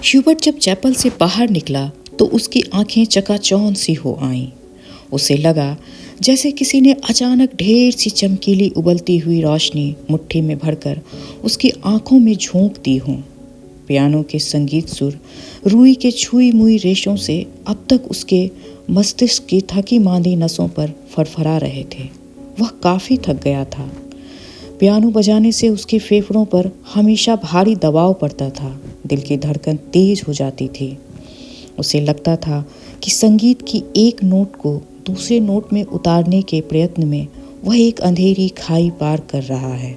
Hubert जब chapel से बाहर निकला तो उसकी आंखें चकाचौंध सी हो आईं। उसे लगा जैसे किसी ने अचानक ढेर सी चमकीली उबलती हुई रोशनी मुट्ठी में भरकर उसकी आंखों में झोंक दी हों। पियानो के संगीत सुर रुई के छुई मुई रेशों से अब तक उसके मस्तिष्क की थकी मांदी नसों पर फड़फड़ा रहे थे। वह काफ़ी थक गया था। पियानो बजाने से उसके फेफड़ों पर हमेशा भारी दबाव पड़ता था। दिल की धड़कन तेज हो जाती थी। उसे लगता था कि संगीत की एक नोट को दूसरे नोट में उतारने के प्रयत्न में वह एक अंधेरी खाई पार कर रहा है।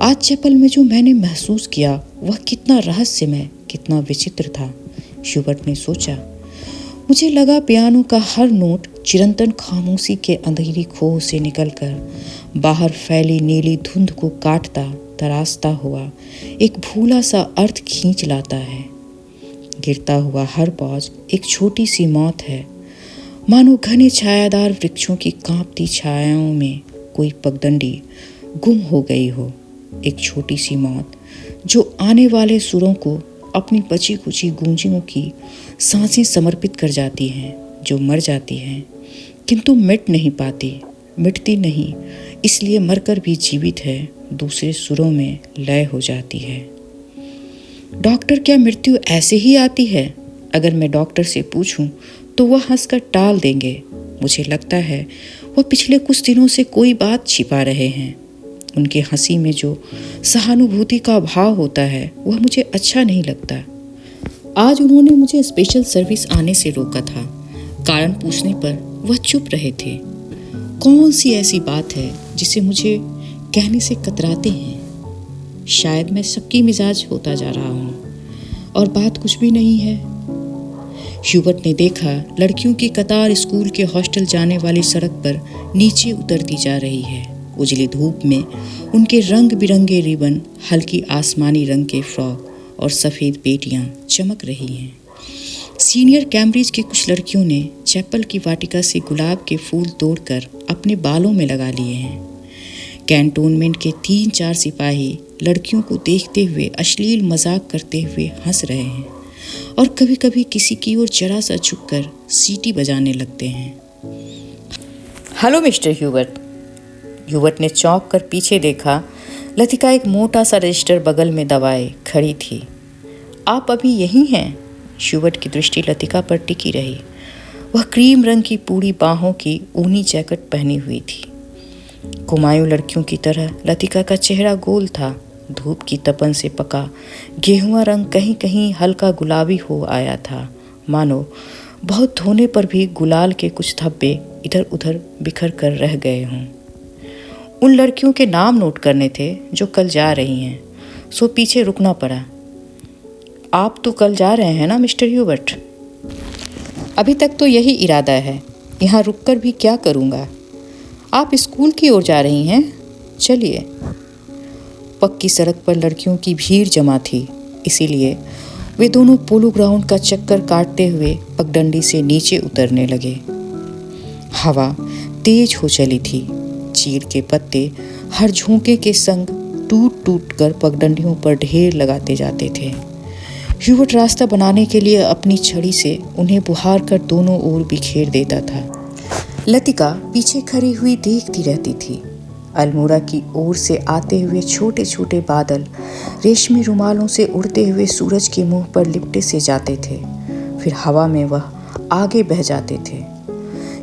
आज चैपल में जो मैंने महसूस किया वह कितना रहस्यमय, कितना विचित्र था, ह्यूबर्ट ने सोचा। मुझे लगा पियानो का हर नोट चिरंतन खामोशी के अंधेरी खोह से निकलकर बाहर फैली नीली धुंध को काटता तराशता हुआ एक भूला सा अर्थ खींच लाता है। गिरता हुआ हर पौज एक छोटी सी मौत है, मानो घने छायादार वृक्षों की कांपती छायाओं में कोई पगडंडी गुम हो गई हो। एक छोटी सी मौत जो आने वाले सुरों को अपनी बची कुची गूंजियों की सांसें समर्पित कर जाती हैं, जो मर जाती हैं किंतु मिट नहीं पाती, मिटती नहीं इसलिए मरकर भी जीवित है, दूसरे सुरों में लय हो जाती है। डॉक्टर, क्या मृत्यु ऐसे ही आती है? अगर मैं डॉक्टर से पूछूं तो वह हंसकर टाल देंगे। मुझे लगता है वह पिछले कुछ दिनों से कोई बात छिपा रहे हैं। उनकी हंसी में जो सहानुभूति का भाव होता है वह मुझे अच्छा नहीं लगता। आज उन्होंने मुझे स्पेशल सर्विस आने से रोका था। कारण पूछने पर वह चुप रहे थे। कौन सी ऐसी बात है जिसे मुझे कहने से कतराते हैं? शायद मैं सबकी मिजाज होता जा रहा हूँ और बात कुछ भी नहीं है। ह्यूबर्ट ने देखा लड़कियों की कतार स्कूल के हॉस्टल जाने वाली सड़क पर नीचे उतरती जा रही है। उजली धूप में उनके रंग बिरंगे रिबन, हल्की आसमानी रंग के फ्रॉक और सफ़ेद पेटियां चमक रही हैं। सीनियर कैम्ब्रिज की कुछ लड़कियों ने चैपल की वाटिका से गुलाब के फूल तोड़कर अपने बालों में लगा लिए हैं। कैंटोनमेंट के 3-4 सिपाही लड़कियों को देखते हुए अश्लील मजाक करते हुए हंस रहे हैं और कभी कभी किसी की ओर जरा सा झुककर सीटी बजाने लगते हैं। Hello mister Hubert. ह्यूबर्ट ने चौंक कर पीछे देखा। लतिका एक मोटा सा रजिस्टर बगल में दबाए खड़ी थी। आप अभी यहीं हैं? ह्यूबर्ट की दृष्टि लतिका पर टिकी रही। वह क्रीम रंग की पूरी बाहों की ऊनी जैकेट पहनी हुई थी। कुमायूं लड़कियों की तरह लतिका का चेहरा गोल था। धूप की तपन से पका गेहुआ रंग कहीं कहीं हल्का गुलाबी हो आया था, मानो बहुत धोने पर भी गुलाल के कुछ धब्बे इधर उधर बिखर कर रह गए हों। उन लड़कियों के नाम नोट करने थे जो कल जा रही हैं, सो पीछे रुकना पड़ा। आप तो कल जा रहे हैं ना मिस्टर ह्यूबर्ट? अभी तक तो यही इरादा है, यहाँ रुककर भी क्या करूँगा। आप स्कूल की ओर जा रही हैं? चलिए। पक्की सड़क पर लड़कियों की भीड़ जमा थी, इसीलिए वे दोनों पोलो ग्राउंड का चक्कर काटते हुए पगडंडी से नीचे उतरने लगे। हवा तेज हो चली थी। चीड़ के पत्ते हर झोंके के संग टूट टूट कर पगडंडियों पर ढेर लगाते जाते थे। ह्यूबर्ट रास्ता बनाने के लिए अपनी छड़ी से उन्हें बुहार कर दोनों ओर बिखेर देता था। लतिका पीछे खड़ी हुई देखती रहती थी। अल्मोड़ा की ओर से आते हुए छोटे छोटे बादल रेशमी रुमालों से उड़ते हुए सूरज के मुंह पर लिपटे से जाते थे, फिर हवा में वह आगे बह जाते थे।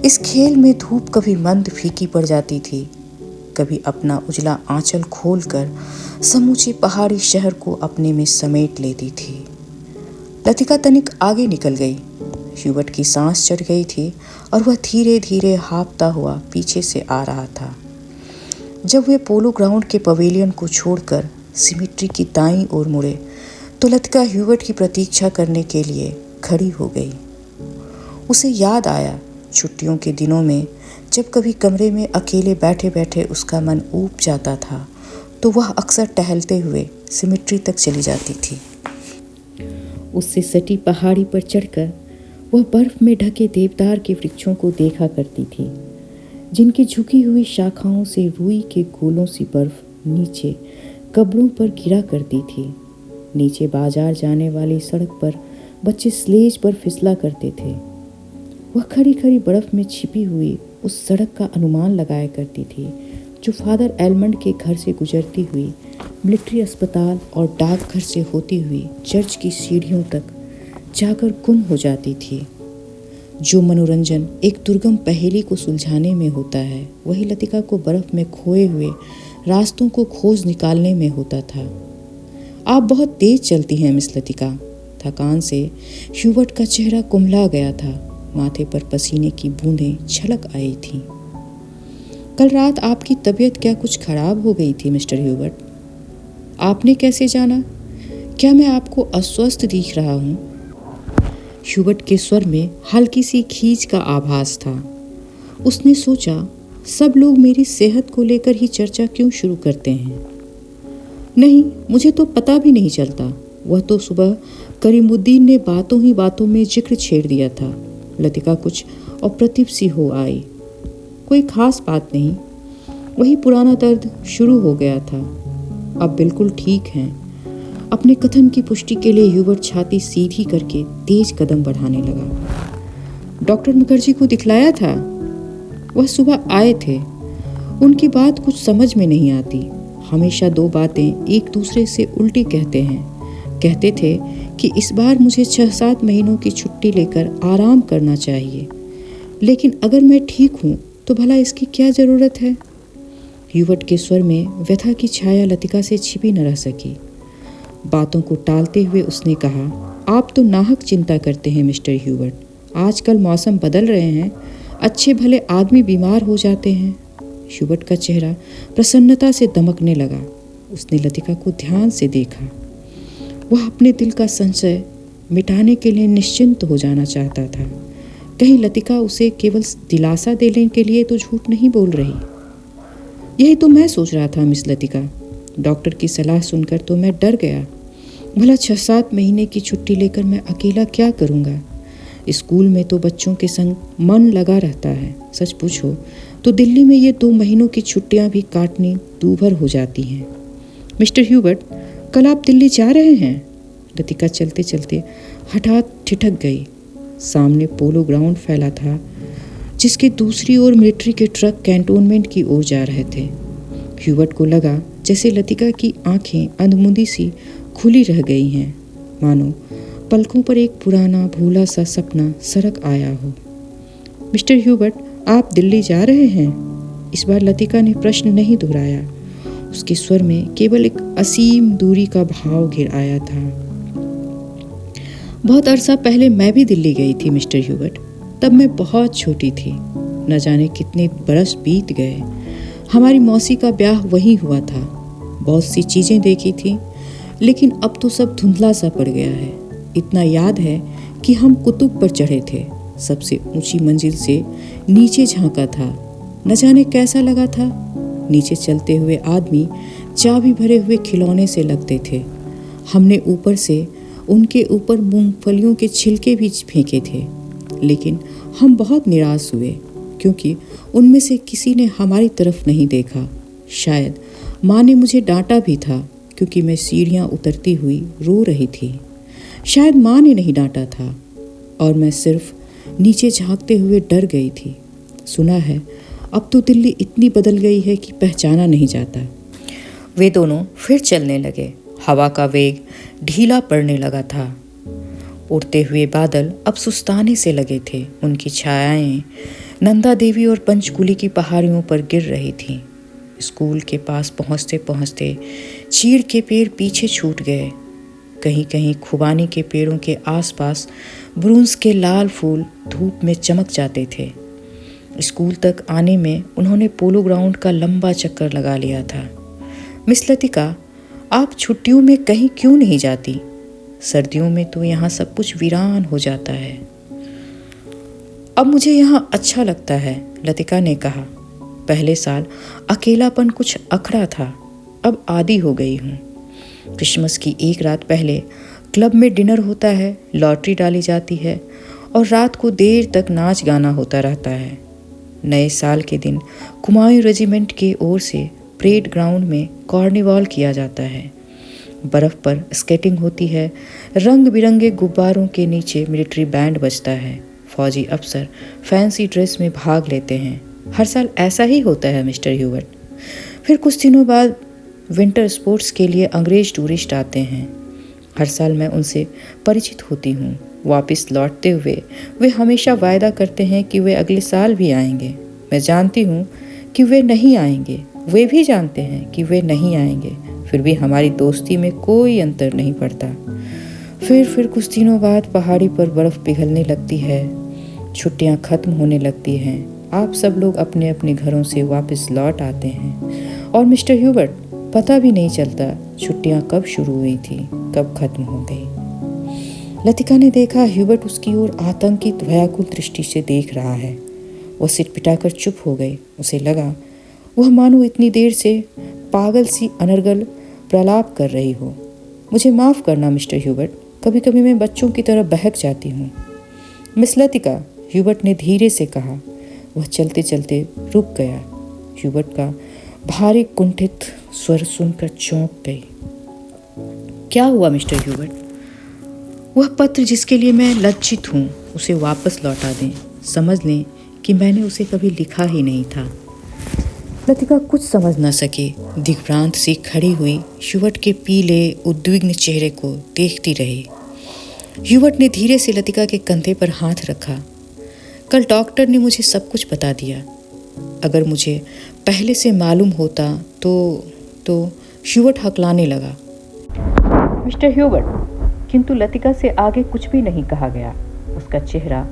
इस खेल में धूप कभी मंद फीकी पड़ जाती थी, कभी अपना उजला आंचल खोलकर समूचे पहाड़ी शहर को अपने में समेट लेती थी। लतिका तनिक आगे निकल गई। ह्यूबर्ट की सांस चढ़ गई थी और वह धीरे धीरे हाँफता हुआ पीछे से आ रहा था। जब वे पोलो ग्राउंड के पवेलियन को छोड़कर सिमेट्री की दाईं ओर मुड़े तो लतिका ह्यूबर्ट की प्रतीक्षा करने के लिए खड़ी हो गई। उसे याद आया छुट्टियों के दिनों में जब कभी कमरे में अकेले बैठे बैठे उसका मन ऊब जाता था तो वह अक्सर टहलते हुए सिमेट्री तक चली जाती थी। उससे सटी पहाड़ी पर चढ़कर वह बर्फ में ढके देवदार के वृक्षों को देखा करती थी, जिनकी झुकी हुई शाखाओं से रुई के गोलों सी बर्फ नीचे कब्रों पर गिरा करती थी। नीचे बाजार जाने वाली सड़क पर बच्चे स्लेज पर फिसला करते थे। वह खड़ी खड़ी बर्फ में छिपी हुई उस सड़क का अनुमान लगाया करती थी जो फादर एलमंड के घर से गुजरती हुई मिलिट्री अस्पताल और डाकघर से होती हुई चर्च की सीढ़ियों तक जाकर गुम हो जाती थी। जो मनोरंजन एक दुर्गम पहेली को सुलझाने में होता है, वही लतिका को बर्फ में खोए हुए रास्तों को खोज निकालने में होता था। आप बहुत तेज चलती हैं मिस लतिका। थकान से ह्यूबर्ट का चेहरा कुम्हला गया था, माथे पर पसीने की बूंदें छलक आई थीं। कल रात आपकी तबीयत क्या कुछ खराब हो गई थी मिस्टर ह्यूबर्ट? आपने कैसे जाना? क्या मैं आपको अस्वस्थ दिख रहा हूँ? ह्यूबर्ट के स्वर में हल्की सी खींच का आभास था। उसने सोचा, सब लोग मेरी सेहत को लेकर ही चर्चा क्यों शुरू करते हैं? नहीं, मुझे तो पता भी नहीं चलता। वह तो सुबह करीमुद्दीन ने बातों ही बातों में जिक्र छेड़ दिया था। लतिका कुछ अप्रतिभ सी हो आई। कोई खास बात नहीं, वही पुराना दर्द शुरू हो गया था। अब बिल्कुल ठीक हैं। अपने कथन की पुष्टि के लिए ह्यूबर्ट छाती सीधी करके तेज कदम बढ़ाने लगा। डॉक्टर मुखर्जी को दिखलाया था? वह सुबह आए थे। उनकी बात कुछ समझ में नहीं आती। हमेशा दो बातें एक दूसरे से उल्टी कहते हैं। कहते थे कि इस बार मुझे 6-7 महीनों की छुट्टी लेकर आराम करना चाहिए, लेकिन अगर मैं ठीक हूँ तो भला इसकी क्या ज़रूरत है? ह्यूबर्ट के स्वर में व्यथा की छाया लतिका से छिपी न रह सकी। बातों को टालते हुए उसने कहा, आप तो नाहक चिंता करते हैं मिस्टर ह्यूबर्ट। आजकल मौसम बदल रहे हैं, अच्छे भले आदमी बीमार हो जाते हैं। ह्यूबर्ट का चेहरा प्रसन्नता से दमकने लगा। उसने लतिका को ध्यान से देखा। वह अपने दिल का संशय मिटाने के लिए निश्चिंत हो जाना चाहता था। कहीं लतिका उसे केवल दिलासा देने के लिए तो झूठ नहीं बोल रही। यही तो मैं सोच रहा था मिस लतिका। डॉक्टर की सलाह सुनकर तो मैं डर गया। भला 6-7 महीने की छुट्टी लेकर मैं अकेला क्या करूँगा? स्कूल में तो बच्चों के संग मन लगा रहता है। सच पूछो तो दिल्ली में ये 2 महीनों की छुट्टियाँ भी काटनी दूभर हो जाती हैं। मिस्टर ह्यूबर्ट, कल आप दिल्ली जा रहे हैं? लतिका चलते चलते हठात ठिठक गई। सामने पोलो ग्राउंड फैला था, जिसके दूसरी ओर मिलिट्री के ट्रक कैंटोनमेंट की ओर जा रहे थे। ह्यूबर्ट को लगा जैसे लतिका की आंखें अंधमुंदी सी खुली रह गई हैं, मानो पलकों पर एक पुराना भूला सा सपना सरक आया हो। मिस्टर ह्यूबर्ट, आप दिल्ली जा रहे हैं? इस बार लतिका ने प्रश्न नहीं दोहराया। उसके स्वर में केवल एक असीम दूरी का भाव घिर आया था। बहुत अरसा पहले मैं भी दिल्ली गई थी मिस्टर ह्यूबर्ट। तब मैं बहुत छोटी थी। न जाने कितने बरस बीत गए। हमारी मौसी का ब्याह वहीं हुआ था। बहुत सी चीज़ें देखी थी, लेकिन अब तो सब धुंधला सा पड़ गया है। इतना याद है कि हम कुतुब पर चढ़े थे। सबसे ऊंची मंजिल से नीचे झांका था। न जाने कैसा लगा था। नीचे चलते हुए आदमी चाबी भरे हुए खिलौने से लगते थे। हमने ऊपर से उनके ऊपर मूंगफलियों के छिलके भी फेंके थे, लेकिन हम बहुत निराश हुए क्योंकि उनमें से किसी ने हमारी तरफ नहीं देखा। शायद माँ ने मुझे डांटा भी था क्योंकि मैं सीढ़ियाँ उतरती हुई रो रही थी। शायद माँ ने नहीं डांटा था और मैं सिर्फ नीचे झांकते हुए डर गई थी। सुना है अब तो दिल्ली इतनी बदल गई है कि पहचाना नहीं जाता। वे दोनों फिर चलने लगे। हवा का वेग ढीला पड़ने लगा था। उड़ते हुए बादल अब सुस्ताने से लगे थे। उनकी छायाएं नंदा देवी और पंचकुली की पहाड़ियों पर गिर रही थीं। स्कूल के पास पहुंचते पहुंचते चीड़ के पेड़ पीछे छूट गए। कहीं कहीं खुबानी के पेड़ों के आसपास ब्रूंस के लाल फूल धूप में चमक जाते थे। स्कूल तक आने में उन्होंने पोलो ग्राउंड का लंबा चक्कर लगा लिया था। मिस लतिका, आप छुट्टियों में कहीं क्यों नहीं जाती? सर्दियों में तो यहाँ सब कुछ वीरान हो जाता है। अब मुझे यहाँ अच्छा लगता है, लतिका ने कहा। पहले साल अकेलापन कुछ अखड़ा था, अब आदी हो गई हूँ। क्रिसमस की एक रात पहले क्लब में डिनर होता है, लॉटरी डाली जाती है और रात को देर तक नाच गाना होता रहता है। नए साल के दिन कुमाऊं रेजिमेंट की ओर से परेड ग्राउंड में कार्निवाल किया जाता है। बर्फ़ पर स्केटिंग होती है, रंग बिरंगे गुब्बारों के नीचे मिलिट्री बैंड बजता है, फौजी अफसर फैंसी ड्रेस में भाग लेते हैं। हर साल ऐसा ही होता है मिस्टर ह्यूबर्ट। फिर कुछ दिनों बाद विंटर स्पोर्ट्स के लिए अंग्रेज टूरिस्ट आते हैं। हर साल मैं उनसे परिचित होती हूँ। वापस लौटते हुए वे हमेशा वायदा करते हैं कि वे अगले साल भी आएंगे। मैं जानती हूँ कि वे नहीं आएंगे, वे भी जानते हैं कि वे नहीं आएंगे, फिर भी हमारी दोस्ती में कोई अंतर नहीं पड़ता। फिर कुछ दिनों बाद पहाड़ी पर बर्फ़ पिघलने लगती है, छुट्टियाँ ख़त्म होने लगती हैं, आप सब लोग अपने अपने घरों से वापस लौट आते हैं और मिस्टर ह्यूबर्ट पता भी नहीं चलता छुट्टियाँ कब शुरू हुई थी, कब ख़त्म हो गई। लतिका ने देखा ह्यूबर्ट उसकी ओर आतंकित व्याकुल दृष्टि से देख रहा है। वह सिर पिटाकर चुप हो गई। उसे लगा वह मानो इतनी देर से पागल सी अनर्गल प्रलाप कर रही हो। मुझे माफ़ करना मिस्टर ह्यूबर्ट, कभी कभी मैं बच्चों की तरह बहक जाती हूँ। मिस लतिका, ह्यूबर्ट ने धीरे से कहा। वह चलते चलते रुक गया। ह्यूबर्ट का भारी कुंठित स्वर सुनकर चौंक गई। क्या हुआ मिस्टर ह्यूबर्ट? वह पत्र जिसके लिए मैं लज्जित हूँ उसे वापस लौटा दें। समझ लें कि मैंने उसे कभी लिखा ही नहीं था। लतिका कुछ समझ न सकी। दिग्भ्रांत सी खड़ी हुई ह्यूबर्ट के पीले उद्विग्न चेहरे को देखती रही। ह्यूबर्ट ने धीरे से लतिका के कंधे पर हाथ रखा। कल डॉक्टर ने मुझे सब कुछ बता दिया। अगर मुझे पहले से मालूम होता तो ह्यूबर्ट हकलाने लगा। मिस्टर ह्यूबर्ट, किंतु लतिका से आगे कुछ भी नहीं कहा गया। उसका चेहरा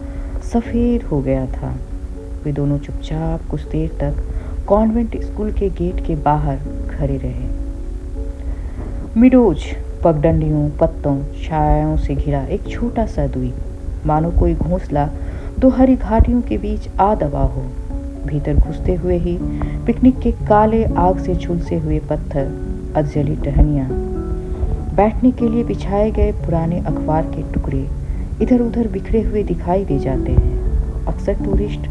सफ़ेद हो गया था। वे दोनों चुपचाप कुछ देर तक कॉन्वेंट स्कूल के गेट के बाहर खड़े रहे। मिडोज पगडंडियों, पत्तों, छायाओं से घिरा एक छोटा सा द्वीप, मानो कोई घोंसला दो हरी घाटियों के बीच आ दबा हो। भीतर घुसते हुए ही पिकनिक के काले आग से झुलसे हुए पत्थर, अधजली टहनियाँ, बैठने के लिए बिछाए गए पुराने अखबार के टुकड़े इधर उधर बिखरे हुए दिखाई दे जाते हैं। अक्सर टूरिस्ट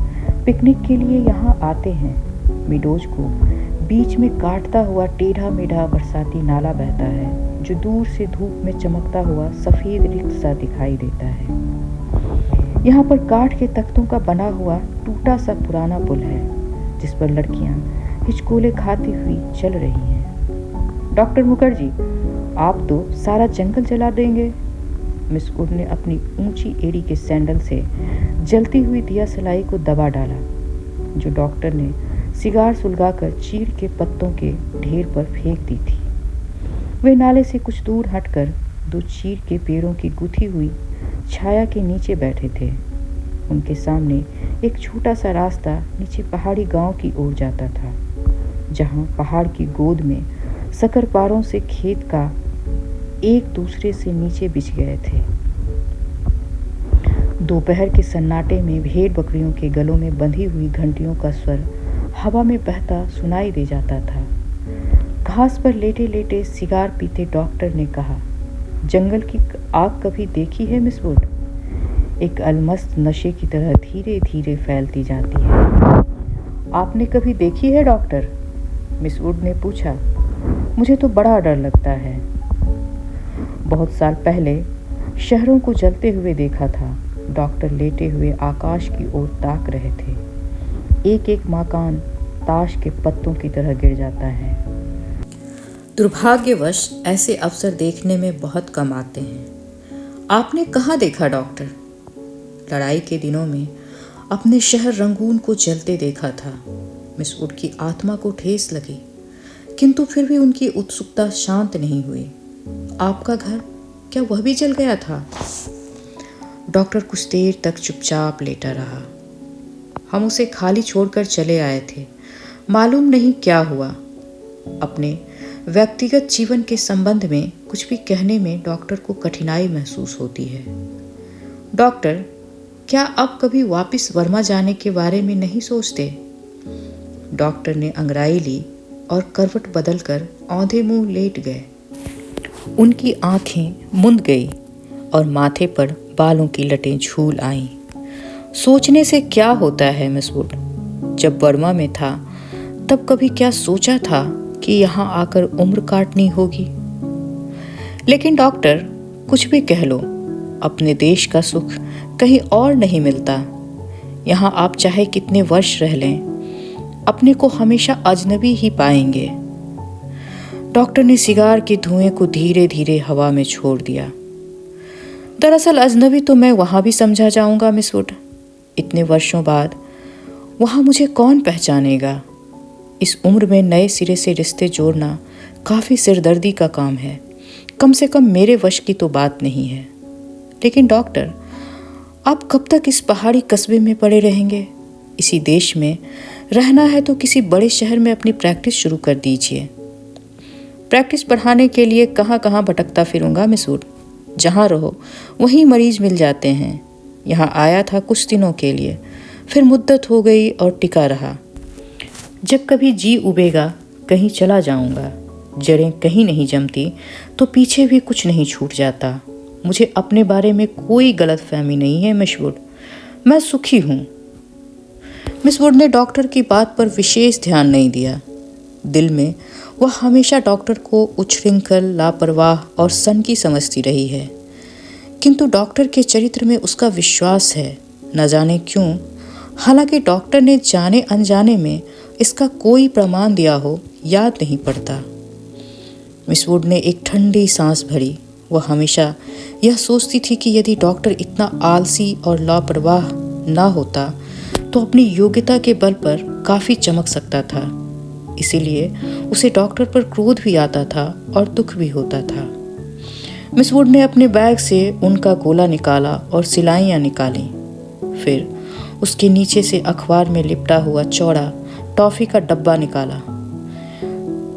पिकनिक के लिए यहाँ आते हैं। मिडोज को बीच में काटता हुआ टेढ़ा मेढ़ा बरसाती नाला बहता है, जो दूर से धूप में चमकता हुआ सफ़ेद रिक्त सा दिखाई देता है। यहाँ पर काठ के तख्तों का बना हुआ टूटा सा पुराना पुल है, जिस पर लड़कियाँ हिचकोले खाती हुई चल रही हैं। डॉक्टर मुखर्जी, आप तो सारा जंगल जला देंगे। मिस वुड ने अपनी ऊंची एड़ी के सैंडल से जलती हुई दिया सलाई को दबा डाला, जो डॉक्टर ने सिगार सुलगाकर चीड़ के पत्तों के ढेर पर फेंक दी थी। वे नाले से कुछ दूर हटकर दो चीड़ के पेड़ों की गुथी हुई छाया के नीचे बैठे थे। उनके सामने एक छोटा सा रास्ता नीचे पहाड़ी गांव की ओर जाता था, जहां पहाड़ की गोद में सकरपारों से खेत का एक दूसरे से नीचे बिछ गए थे। दोपहर के सन्नाटे में भेड़ बकरियों के गलों में बंधी हुई घंटियों का स्वर हवा में बहता सुनाई दे जाता था। घास पर लेटे लेटे सिगार पीते डॉक्टर ने कहा, जंगल की आग कभी देखी है मिस वुड? एक अलमस्त नशे की तरह धीरे धीरे फैलती जाती है। आपने कभी देखी है डॉक्टर? मिस वुड ने पूछा। मुझे तो बड़ा डर लगता है। बहुत साल पहले शहरों को जलते हुए देखा था। डॉक्टर लेटे हुए आकाश की ओर ताक रहे थे। एक एक मकान ताश के पत्तों की तरह गिर जाता है। दुर्भाग्यवश ऐसे अवसर देखने में बहुत कम आते हैं। आपने कहाँ देखा डॉक्टर? लड़ाई के दिनों में अपने शहर रंगून को जलते देखा था। मिस वुड की आत्मा को ठेस लगी, किंतु फिर भी उनकी उत्सुकता शांत नहीं हुई। आपका घर, क्या वह भी जल गया था? डॉक्टर कुछ देर तक चुपचाप लेटा रहा। हम उसे खाली छोड़कर चले आए थे। मालूम नहीं क्या हुआ। अपने व्यक्तिगत जीवन के संबंध में कुछ भी कहने में डॉक्टर को कठिनाई महसूस होती है। डॉक्टर, क्या आप कभी वापस वर्मा जाने के बारे में नहीं सोचते? डॉक्टर ने अंगड़ाई ली और करवट बदलकर औंधे मुंह लेट गए। उनकी आंखें मुंद गई और माथे पर बालों की लटें झूल आईं। सोचने से क्या होता है मिस वुड? जब बर्मा में था तब कभी क्या सोचा था कि यहाँ आकर उम्र काटनी होगी? लेकिन डॉक्टर, कुछ भी कह लो, अपने देश का सुख कहीं और नहीं मिलता। यहाँ आप चाहे कितने वर्ष रह लें, अपने को हमेशा अजनबी ही पाएंगे। डॉक्टर ने सिगार के धुएं को धीरे धीरे हवा में छोड़ दिया। दरअसल अजनबी तो मैं वहाँ भी समझा जाऊँगा मिस वुड। इतने वर्षों बाद वहाँ मुझे कौन पहचानेगा। इस उम्र में नए सिरे से रिश्ते जोड़ना काफ़ी सिरदर्दी का काम है। कम से कम मेरे वश की तो बात नहीं है। लेकिन डॉक्टर, आप कब तक इस पहाड़ी कस्बे में पड़े रहेंगे? इसी देश में रहना है तो किसी बड़े शहर में अपनी प्रैक्टिस शुरू कर दीजिए। प्रैक्टिस बढ़ाने के लिए कहाँ कहाँ भटकता फिरूंगा मिस वुड। जहाँ रहो वहीं मरीज मिल जाते हैं। यहाँ आया था कुछ दिनों के लिए, फिर मुद्दत हो गई और टिका रहा। जब कभी जी उबेगा कहीं चला जाऊंगा। जड़ें कहीं नहीं जमती तो पीछे भी कुछ नहीं छूट जाता। मुझे अपने बारे में कोई गलतफहमी नहीं है मिस वुड, मैं सुखी हूँ। मिस वुड ने डॉक्टर की बात पर विशेष ध्यान नहीं दिया। दिल में वह हमेशा डॉक्टर को उच्छृंखल, लापरवाह और सनकी समझती रही है। किंतु डॉक्टर के चरित्र में उसका विश्वास है, न जाने क्यों। हालांकि डॉक्टर ने जाने अनजाने में इसका कोई प्रमाण दिया हो, याद नहीं पड़ता। मिस वुड ने एक ठंडी सांस भरी। वह हमेशा यह सोचती थी कि यदि डॉक्टर इतना आलसी और लापरवाह ना होता तो अपनी योग्यता के बल पर काफ़ी चमक सकता था। इसीलिए उसे डॉक्टर पर क्रोध भी आता था और दुख भी होता था। मिस वुड ने अपने बैग से उनका गोला निकाला और सिलाइयाँ निकाली। फिर उसके नीचे से अखबार में लिपटा हुआ चौड़ा टॉफ़ी का डब्बा निकाला,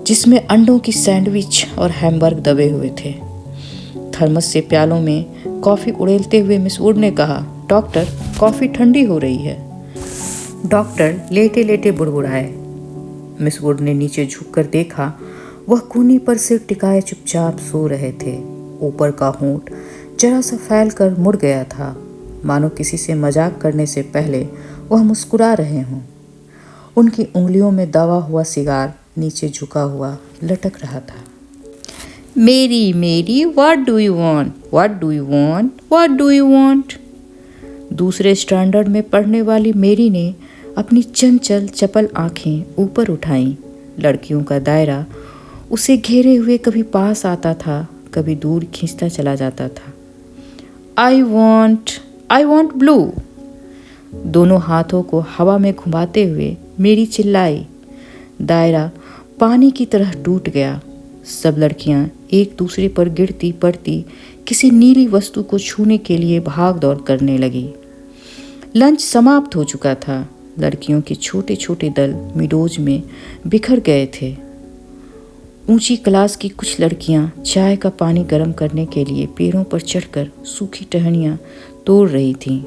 जिसमें अंडों की सैंडविच और हैमबर्ग दबे हुए थे। थर्मस से प्यालों में कॉफ़ी उड़ेलते हुए मिस वुड ने कहा, डॉक्टर, कॉफ़ी ठंडी हो रही है। डॉक्टर लेटे लेटे बुड़बुड़ाए। मिस वुड ने नीचे झुककर देखा। वह कूनी पर सिर टिकाए चुपचाप सो रहे थे। ऊपर का होंठ जरा सा फैल कर मुड़ गया था, मानो किसी से मजाक करने से पहले वह मुस्कुरा रहे हों। उनकी उंगलियों में दबा हुआ सिगार नीचे झुका हुआ लटक रहा था। मेरी मेरी, what do you want, what do you want, what do you want. दूसरे स्टैंडर्ड में पढ़ने वाली मेरी ने अपनी चंचल चपल आंखें ऊपर उठाईं। लड़कियों का दायरा उसे घेरे हुए कभी पास आता था, कभी दूर खींचता चला जाता था। I want blue. दोनों हाथों को हवा में घुमाते हुए मेरी चिल्लाई। दायरा पानी की तरह टूट गया। सब लड़कियां एक दूसरे पर गिरती पड़ती किसी नीली वस्तु को छूने के लिए भाग दौड़ करने लगी। लंच समाप्त हो चुका था। लड़कियों के छोटे छोटे दल मिडोज में बिखर गए थे। ऊंची क्लास की कुछ लड़कियां चाय का पानी गर्म करने के लिए पेड़ों पर चढ़कर सूखी टहनियां तोड़ रही थीं।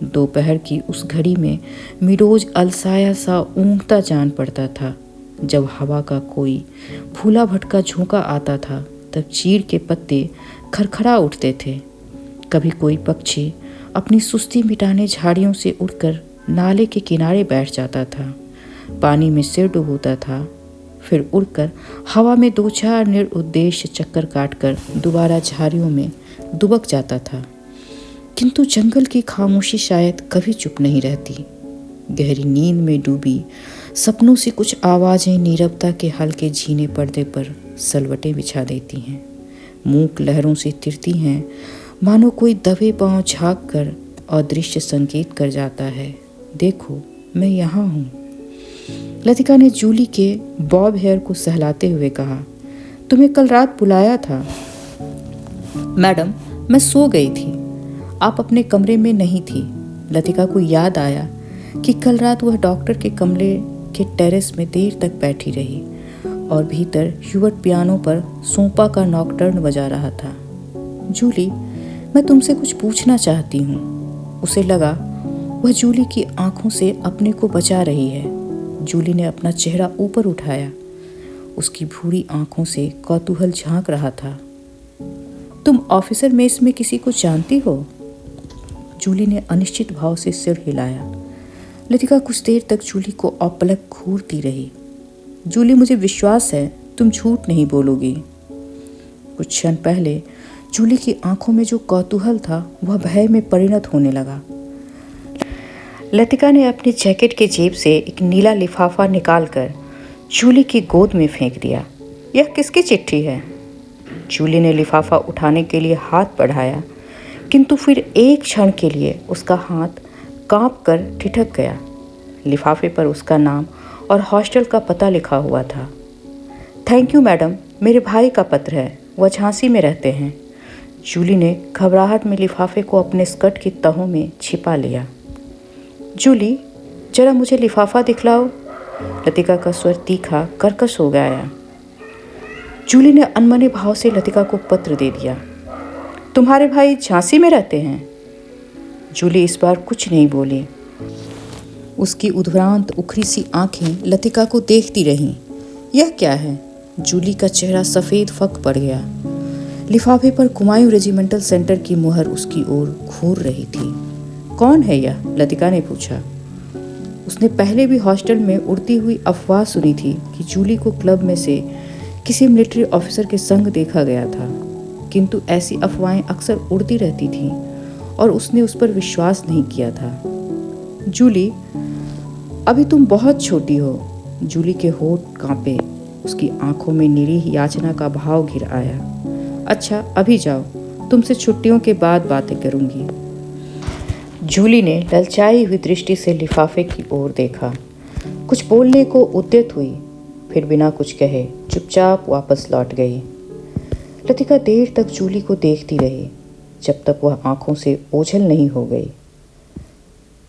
दोपहर की उस घड़ी में मिडोज अलसाया सा ऊँघता जान पड़ता था। जब हवा का कोई फूला भटका झोंका आता था तब चीड़ के पत्ते खरखरा उठते थे। कभी कोई पक्षी अपनी सुस्ती मिटाने झाड़ियों से उड़कर नाले के किनारे बैठ जाता था, पानी में सिर डुबोता था, फिर उड़कर हवा में दो चार निरुद्देश्य चक्कर काटकर दोबारा झाड़ियों में दुबक जाता था। किंतु जंगल की खामोशी शायद कभी चुप नहीं रहती। गहरी नींद में डूबी सपनों से कुछ आवाज़ें नीरवता के हल्के झीने पर्दे पर सलवटें बिछा देती हैं। मूक लहरों से तिरती हैं, मानो कोई दबे पांव झाँक कर अदृश्य संकेत कर जाता है, देखो मैं यहाँ हूँ। लतिका ने जूली के बॉब हेयर को सहलाते हुए कहा, तुम्हें कल रात बुलाया था। मैडम, मैं सो गई थी, आप अपने कमरे में नहीं थी। लतिका को याद आया कि कल रात वह डॉक्टर के कमरे के टेरेस में देर तक बैठी रही और भीतर ह्यूबर्ट पियानो पर सोंपा का नॉकटर्न बजा रहा था। जूली, मैं तुमसे कुछ पूछना चाहती हूँ। उसे लगा वह जूली की आंखों से अपने को बचा रही है। जूली ने अपना चेहरा ऊपर उठाया। उसकी भूरी आंखों से कौतूहल झांक रहा था। तुम ऑफिसर मेस में किसी को जानती हो? जूली ने अनिश्चित भाव से सिर हिलाया। लतिका कुछ देर तक जूली को अपलक घूरती रही। जूली, मुझे विश्वास है तुम झूठ नहीं बोलोगी। कुछ क्षण पहले जूली की आंखों में जो कौतूहल था वह भय में परिणत होने लगा। लतिका ने अपनी जैकेट के जेब से एक नीला लिफाफा निकालकर जूली की गोद में फेंक दिया। यह किसकी चिट्ठी है? जूली ने लिफाफा उठाने के लिए हाथ बढ़ाया, किंतु फिर एक क्षण के लिए उसका हाथ कांप कर ठिठक गया। लिफाफे पर उसका नाम और हॉस्टल का पता लिखा हुआ था। थैंक यू मैडम, मेरे भाई का पत्र है, वह झांसी में रहते हैं। जूली ने घबराहट में लिफाफे को अपने स्कर्ट की तहों में छिपा लिया। जूली, जरा मुझे लिफाफा दिखलाओ। लतिका का स्वर तीखा कर्कश हो गया। जूली ने अनमने भाव से लतिका को पत्र दे दिया। तुम्हारे भाई झांसी में रहते हैं? जूली इस बार कुछ नहीं बोली। उसकी उद्भ्रांत उखरी सी आंखें लतिका को देखती रहीं। यह क्या है? जूली का चेहरा सफ़ेद फक पड़ गया। लिफाफे पर कुमायूं रेजिमेंटल सेंटर की मुहर उसकी ओर घूर रही थी। कौन है यह? लतिका ने पूछा। उसने पहले भी हॉस्टल में उड़ती हुई अफवाह सुनी थी कि जूली को क्लब में से किसी मिलिट्री ऑफिसर के संग देखा गया था, किंतु ऐसी अफवाहें अक्सर उड़ती रहती थीं और उसने उस पर विश्वास नहीं किया था। जूली, अभी तुम बहुत छोटी हो। जूली के होंठ कांपे, उसकी आंखों में निरीह याचना का भाव घिर आया। अच्छा, अभी जाओ, तुमसे छुट्टियों के बाद बातें करूंगी। जूली ने ललचाई हुई दृष्टि से लिफाफे की ओर देखा। कुछ बोलने को उद्यत हुई, फिर बिना कुछ कहे चुपचाप वापस लौट गई। लतिका देर तक जूली को देखती रही, जब तक वह आंखों से ओझल नहीं हो गई।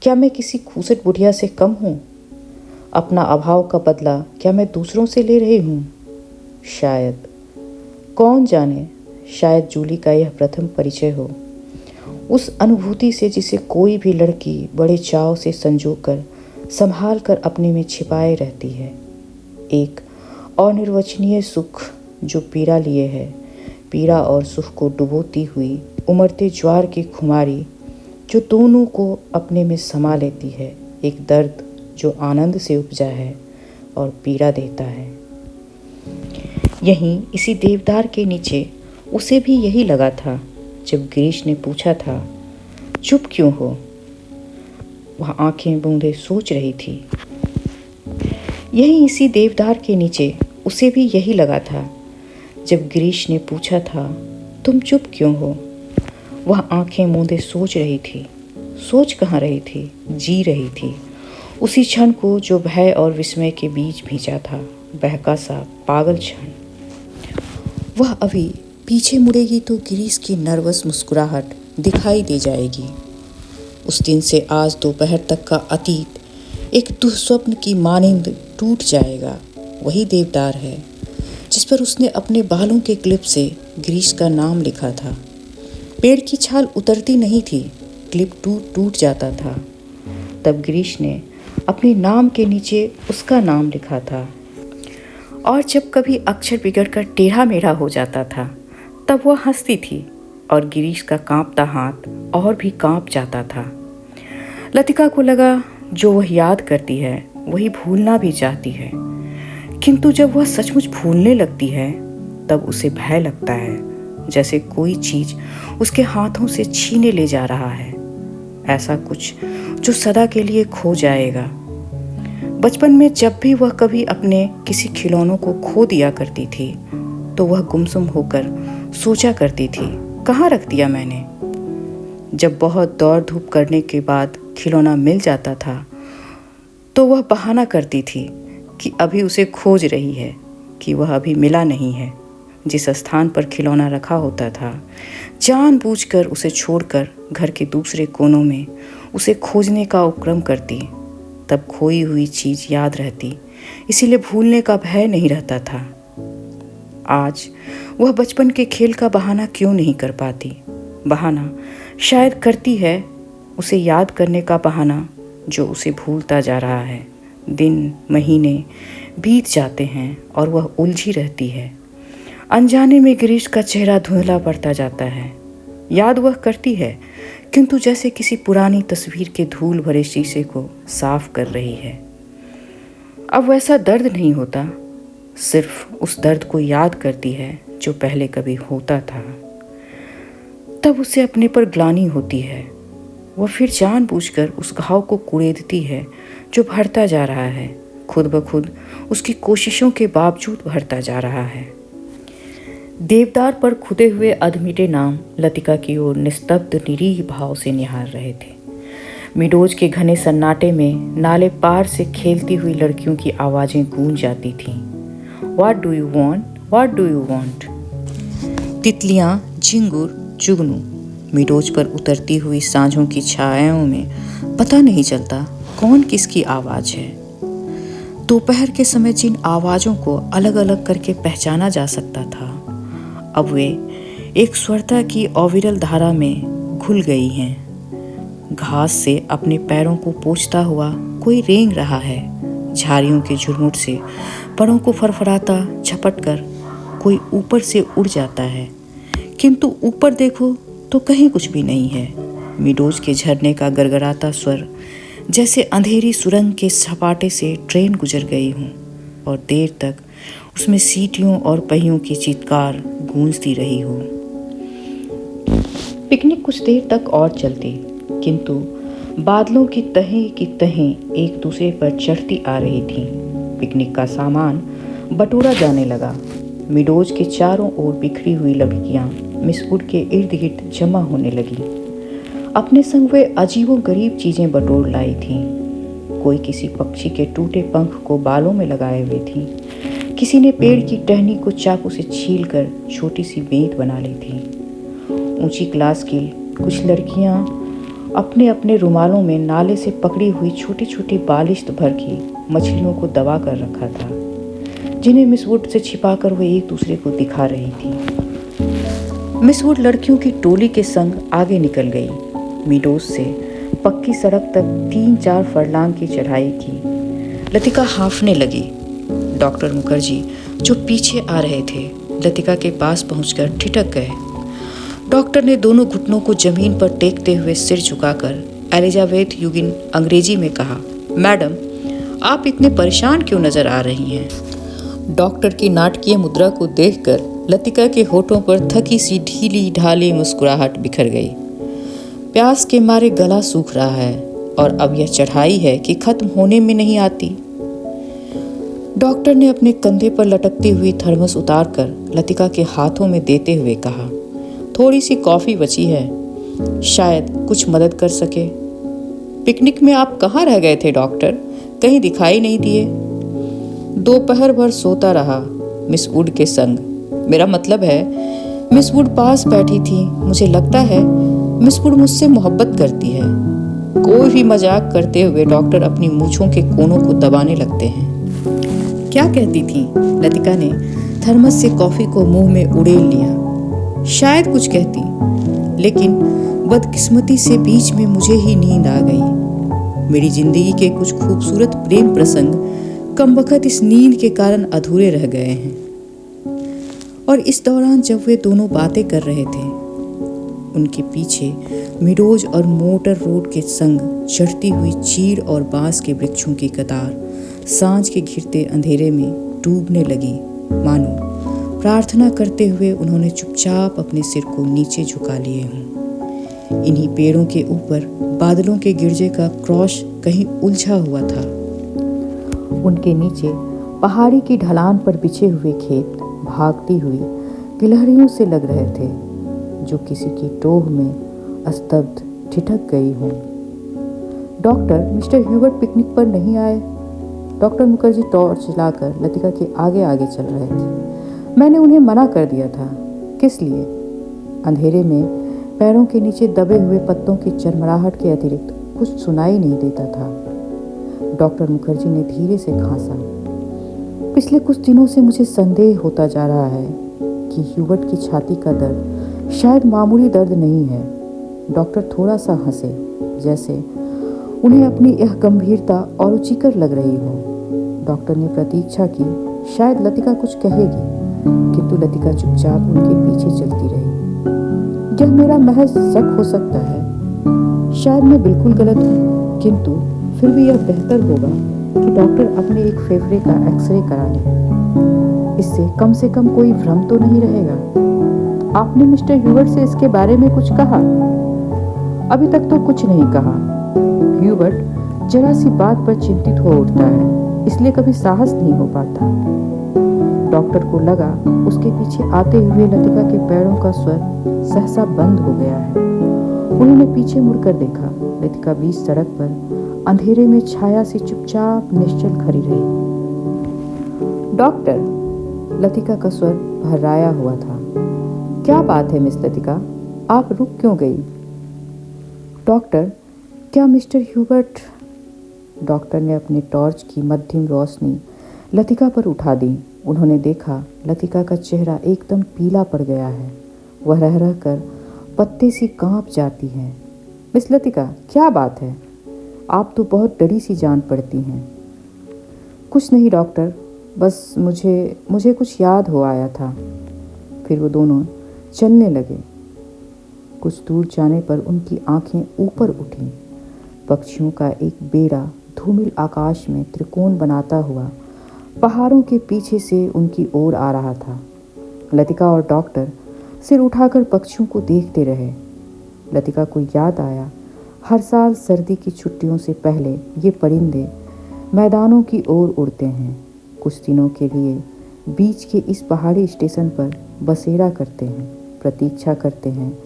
क्या मैं किसी खूसट बुढ़िया से कम हूँ? अपना अभाव का बदला क्या मैं दूसरों से ले रही हूँ? शायद, कौन जाने, शायद जूली का यह प्रथम परिचय हो, उस अनुभूति से जिसे कोई भी लड़की बड़े चाव से संजोकर संभाल कर अपने में छिपाए रहती है। एक अनिर्वचनीय सुख जो पीड़ा लिए है, पीड़ा और सुख को डुबोती हुई उमड़ते ज्वार की खुमारी जो दोनों को अपने में समा लेती है। एक दर्द जो आनंद से उपजा है और पीड़ा देता है। यहीं इसी देवदार के नीचे उसे भी यही लगा था जब गिरीश ने पूछा था, चुप क्यों हो? वह आंखें बूंदे सोच रही थी। यहीं इसी देवदार के नीचे उसे भी यही लगा था जब गिरीश ने पूछा था, तुम चुप क्यों हो? वह आंखें मूंदे सोच रही थी। सोच कहाँ रही थी, जी रही थी उसी क्षण को जो भय और विस्मय के बीच भींचा था, बहका सा पागल क्षण। वह अभी पीछे मुड़ेगी तो गिरीश की नर्वस मुस्कुराहट दिखाई दे जाएगी। उस दिन से आज दोपहर तक का अतीत एक दुःस्वप्न की मानिंद टूट जाएगा। वही देवदार है जिस पर उसने अपने बालों के क्लिप से गिरीश का नाम लिखा था। पेड़ की छाल उतरती नहीं थी, क्लिप टूट जाता था। तब गिरीश ने अपने नाम के नीचे उसका नाम लिखा था। और जब कभी अक्षर बिगड़कर टेढ़ा मेढ़ा हो जाता था तब वह हंसती थी और गिरीश का कांपता हाथ और भी कांप जाता था। लतिका को लगा जो वह याद करती है वही भूलना भी चाहती है, किंतु जब वह सचमुच भूलने लगती है तब उसे भय लगता है, जैसे कोई चीज उसके हाथों से छीने ले जा रहा है, ऐसा कुछ जो सदा के लिए खो जाएगा। बचपन में जब भी वह कभी अपने किसी खिलौनों को खो दिया करती थी तो वह गुमसुम होकर सोचा करती थी, कहाँ रख दिया मैंने। जब बहुत दौड़ धूप करने के बाद खिलौना मिल जाता था तो वह बहाना करती थी कि अभी उसे खोज रही है, कि वह अभी मिला नहीं है। जिस स्थान पर खिलौना रखा होता था जानबूझकर उसे छोड़कर घर के दूसरे कोनों में उसे खोजने का उपक्रम करती। तब खोई हुई चीज़ याद रहती, इसीलिए भूलने का भय नहीं रहता था। आज वह बचपन के खेल का बहाना क्यों नहीं कर पाती? बहाना शायद करती है, उसे याद करने का बहाना जो उसे भूलता जा रहा है। दिन महीने बीत जाते हैं और वह उलझी रहती है। अनजाने में गिरीश का चेहरा धुंधला पड़ता जाता है। याद वह करती है, किंतु जैसे किसी पुरानी तस्वीर के धूल भरे शीशे को साफ कर रही है। अब वैसा दर्द नहीं होता, सिर्फ उस दर्द को याद करती है जो पहले कभी होता था। तब उसे अपने पर ग्लानि होती है। वह फिर जानबूझकर उस घाव को कुरेदती है जो बढ़ता जा रहा है, खुद ब खुद उसकी कोशिशों के बावजूद बढ़ता जा रहा है। देवदार पर खुदे हुए अधमीटे नाम लतिका की ओर निस्तब्ध निरीह भाव से निहार रहे थे। मिडोज के घने सन्नाटे में नाले पार से खेलती हुई लड़कियों की आवाज़ें गूंज जाती थीं। What do you want? What do you want? तितलियाँ झिंगुर जुगनू मिडोज पर उतरती हुई सांझों की छायाओं में पता नहीं चलता कौन किसकी आवाज़ है। दोपहर के समय जिन आवाज़ों को अलग अलग करके पहचाना जा सकता था, अब वे एक स्वरता की अविरल धारा में घुल गई हैं। घास से अपने पैरों को पोंछता हुआ कोई रेंग रहा है। झाड़ियों के झुरमुट से परों को फरफराता झपट कर कोई ऊपर से उड़ जाता है, किंतु ऊपर देखो तो कहीं कुछ भी नहीं है। मिडोज के झरने का गड़गड़ाता स्वर जैसे अंधेरी सुरंग के सपाटे से ट्रेन गुजर गई हूँ और देर तक उसमें सीटियों और पहियों की चीत्कार गूंजती रही हो। पिकनिक कुछ देर तक और चलती, किंतु बादलों की तहें एक दूसरे पर चढ़ती आ रही थीं। पिकनिक का सामान बटोरा जाने लगा। मिडोज के चारों ओर बिखरी हुई लड़कियां मिस वुड के इर्द गिर्द जमा होने लगी। अपने संग वे अजीबो गरीब चीज़ें बटोर लाई थीं। कोई किसी पक्षी के टूटे पंख को बालों में लगाए हुए थी, किसी ने पेड़ की टहनी को चाकू से छीलकर छोटी सी बेंत बना ली थी। ऊंची क्लास की कुछ लड़कियां अपने अपने रुमालों में नाले से पकड़ी हुई छोटी छोटी बालिश्त भर की मछलियों को दबा कर रखा था, जिन्हें मिस वुड से छिपाकर वे एक दूसरे को दिखा रही थी। मिस वुड लड़कियों की टोली के संग आगे निकल गई। मिडोज से पक्की सड़क तक 3-4 फरलांग की चढ़ाई की। लतिका हाँफने लगी। डॉक्टर मुखर्जी जो पीछे आ रहे थे लतिका के पास पहुंचकर ठिठक गए। डॉक्टर ने दोनों घुटनों को जमीन पर टेकते हुए सिर झुकाकर एलिजाबेथ यूगिन अंग्रेजी में कहा, मैडम, आप इतने परेशान क्यों नजर आ रही हैं? डॉक्टर की नाटकीय मुद्रा को देखकर लतिका के होठों पर थकी सी ढीली ढाली मुस्कुराहट बिखर गई। प्यास के मारे गला सूख रहा है और अब यह चढ़ाई है कि खत्म होने में नहीं आती। डॉक्टर ने अपने कंधे पर लटकती हुई थर्मस उतारकर लतिका के हाथों में देते हुए कहा, थोड़ी सी कॉफ़ी बची है, शायद कुछ मदद कर सके। पिकनिक में आप कहाँ रह गए थे डॉक्टर? कहीं दिखाई नहीं दिए। दोपहर भर सोता रहा मिस वुड के संग। मेरा मतलब है, मिस वुड पास बैठी थी। मुझे लगता है मिस वुड मुझसे मोहब्बत करती है। कोई भी मजाक करते हुए डॉक्टर अपनी मूंछों के कोनों को दबाने लगते हैं। क्या कहती थी? लतिका ने थर्मस से कॉफ़ी को मुंह में उड़ेल लिया। शायद कुछ कहती, लेकिन बदकिस्मती से बीच में मुझे ही नींद आ गई। मेरी जिंदगी के कुछ खूबसूरत प्रेम प्रसंग कमबख्त इस नींद के कारण अधूरे रह गए हैं। और इस दौरान जब वे दोनों बातें कर रहे थे, उनके पीछे मिडोज और मोटर रोड के संग चढ़ती हुई चीड़ और बांस के वृक्षों की कतार सांझ के घिरते अंधेरे में डूबने लगी। मानो प्रार्थना करते हुए उन्होंने चुपचाप अपने सिर को नीचे झुका लिए हों। इन्हीं पेड़ों के ऊपर बादलों के गिरजे का क्रॉस कहीं उलझा हुआ था। उनके नीचे पहाड़ी की ढलान पर बिछे हुए खेत भागती हुई गिलहरियों से लग रहे थे, जो किसी की टोह में अस्तब्ध ठिठक गई हों। डॉक्टर, मिस्टर ह्यूबर्ट पिकनिक पर नहीं आए? डॉक्टर मुखर्जी टॉर्च जलाकर लतिका के आगे आगे चल रहे थे। मैंने उन्हें मना कर दिया था। किस लिए? अंधेरे में पैरों के नीचे दबे हुए पत्तों की चरमराहट के अतिरिक्त कुछ सुनाई नहीं देता था। डॉक्टर मुखर्जी ने धीरे से खांसा। पिछले कुछ दिनों से मुझे संदेह होता जा रहा है कि ह्यूबर्ट की छाती का दर्द शायद मामूली दर्द नहीं है। डॉक्टर थोड़ा सा हंसे, जैसे उन्हें अपनी यह गंभीरता और रुचिकर लग रही हो। डॉक्टर ने प्रतीक्षा की, शायद लतिका कुछ कहेगी, किंतु लतिका चुपचाप उनके पीछे चलती रही। यह मेरा महज शक हो सकता है, शायद मैं बिल्कुल गलत हूँ, किंतु फिर भी यह बेहतर होगा कि डॉक्टर अपने एक फेफड़े का एक्सरे करा लें। इससे कम कोई भ्रम तो नहीं रहेगा। आपने मिस्टर ह्यूबर्ट से इसके बारे में कुछ कहा? अभी तक तो कुछ नहीं कहा। ह्यूबर्ट जरा सी बात पर चिंतित हो उठता है, इसलिए कभी साहस नहीं हो पाता। डॉक्टर को लगा उसके पीछे आते हुए लतिका के पैरों का स्वर सहसा बंद हो गया है। उन्होंने पीछे मुड़कर देखा। लतिका बीच सड़क पर अंधेरे में छाया सी चुपचाप निश्चल खड़ी रही। डॉक्टर, लतिका का स्वर भर्राया हुआ था। क्या बात है मिस लतिका, आप रुक क्यों गई? डॉक्टर, क्या मिस्टर ह्यूबर्ट? डॉक्टर ने अपनी टॉर्च की मध्यम रोशनी लतिका पर उठा दी। उन्होंने देखा लतिका का चेहरा एकदम पीला पड़ गया है। वह रह रह कर पत्ते सी कांप जाती है। मिस लतिका, क्या बात है? आप तो बहुत डरी सी जान पड़ती हैं। कुछ नहीं डॉक्टर, बस मुझे कुछ याद हो आया था। फिर वो दोनों चलने लगे। कुछ दूर जाने पर उनकी आंखें ऊपर उठीं। पक्षियों का एक बेड़ा धूमिल आकाश में त्रिकोण बनाता हुआ पहाड़ों के पीछे से उनकी ओर आ रहा था। लतिका और डॉक्टर सिर उठाकर पक्षियों को देखते रहे। लतिका को याद आया, हर साल सर्दी की छुट्टियों से पहले ये परिंदे मैदानों की ओर उड़ते हैं। कुछ दिनों के लिए बीच के इस पहाड़ी स्टेशन पर बसेरा करते हैं, प्रतीक्षा करते हैं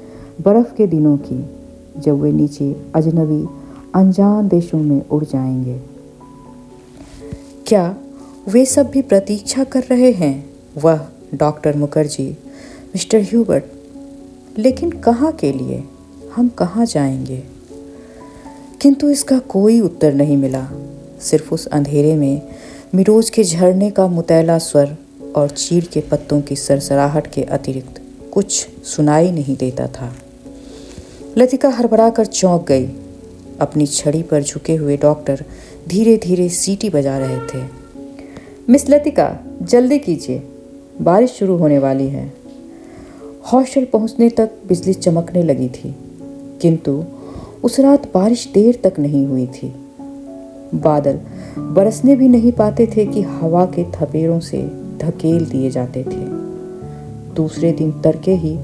बर्फ़ के दिनों की, जब वे नीचे अजनबी अनजान देशों में उड़ जाएंगे। क्या वे सब भी प्रतीक्षा कर रहे हैं? वह डॉक्टर मुखर्जी, मिस्टर ह्यूबर्ट, लेकिन कहाँ के लिए? हम कहाँ जाएंगे? किंतु इसका कोई उत्तर नहीं मिला। सिर्फ उस अंधेरे में मिरोज के झरने का मुतैला स्वर और चीड़ के पत्तों की सरसराहट के अतिरिक्त कुछ सुनाई नहीं देता था। लतिका हड़बड़ा कर चौंक गई। अपनी छड़ी पर झुके हुए डॉक्टर धीरे धीरे सीटी बजा रहे थे। मिस लतिका, जल्दी कीजिए, बारिश शुरू होने वाली है। हॉस्टल पहुंचने तक बिजली चमकने लगी थी, किंतु उस रात बारिश देर तक नहीं हुई थी। बादल बरसने भी नहीं पाते थे कि हवा के थपेड़ों से धकेल दिए जाते थे। दूसरे दिन तड़के ही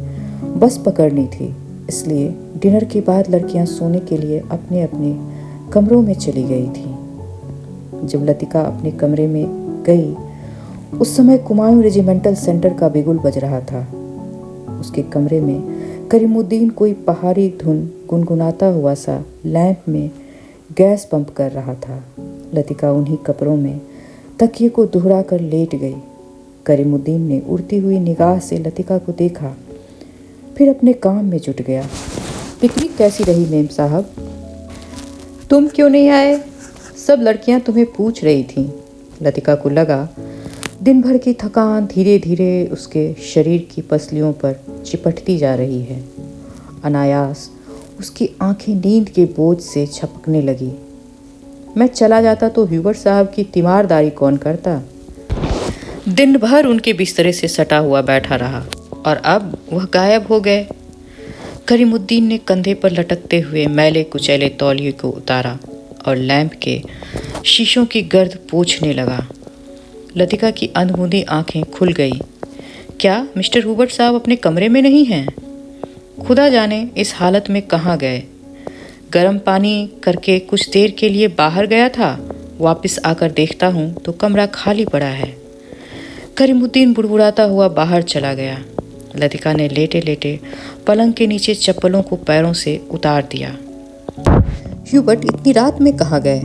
बस पकड़नी थी, इसलिए डिनर के बाद लड़कियां सोने के लिए अपने अपने कमरों में चली गई थी। जब लतिका अपने कमरे में गई, उस समय कुमायूं रेजिमेंटल सेंटर का बिगुल बज रहा था। उसके कमरे में करीमुद्दीन कोई पहाड़ी धुन गुनगुनाता हुआ सा लैंप में गैस पंप कर रहा था। लतिका उन्हीं कपड़ों में तकिए को दुहरा कर लेट गई। करीमुद्दीन ने उड़ती हुई निगाह से लतिका को देखा, फिर अपने काम में जुट गया। पिकनिक कैसी रही मेम साहब? तुम क्यों नहीं आए? सब लड़कियां तुम्हें पूछ रही थीं। लतिका को लगा दिन भर की थकान धीरे धीरे उसके शरीर की पसलियों पर चिपटती जा रही है। अनायास उसकी आंखें नींद के बोझ से छपकने लगी। मैं चला जाता तो ह्यूबर्ट साहब की तीमारदारी कौन करता? दिन भर उनके बिस्तरे से सटा हुआ बैठा रहा और अब वह गायब हो गए। करीमुद्दीन ने कंधे पर लटकते हुए मैले कुचैले तौलिए को उतारा और लैंप के शीशों की गर्द पोंछने लगा। लतिका की अंधमुंदी आंखें खुल गई। क्या मिस्टर ह्यूबर्ट साहब अपने कमरे में नहीं हैं? खुदा जाने इस हालत में कहाँ गए। गर्म पानी करके कुछ देर के लिए बाहर गया था, वापस आकर देखता हूँ तो कमरा खाली पड़ा है। करीमुद्दीन बुड़बुड़ाता हुआ बाहर चला गया। लतिका ने लेटे लेटे पलंग के नीचे चप्पलों को पैरों से उतार दिया। ह्यूबर्ट इतनी रात में कहाँ गए?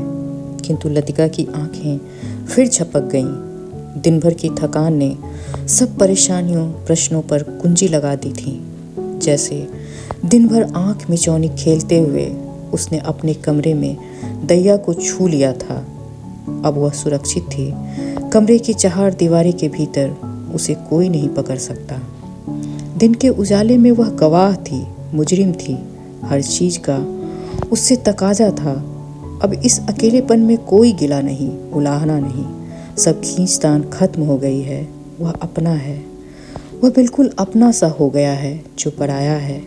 किंतु लतिका की आंखें फिर झपक गईं। दिन भर की थकान ने सब परेशानियों प्रश्नों पर कुंजी लगा दी थी। जैसे दिन भर आंख मिचौनी खेलते हुए उसने अपने कमरे में दैया को छू लिया था। अब वह सुरक्षित थी। कमरे की चहार दीवारी के भीतर उसे कोई नहीं पकड़ सकता। दिन के उजाले में वह गवाह थी, मुजरिम थी। हर चीज का उससे तकाजा था। अब इस अकेलेपन में कोई गिला नहीं, उलाहना नहीं। सब खींचतान खत्म हो गई है। वह अपना है। वह बिल्कुल अपना सा हो गया है। जो पराया है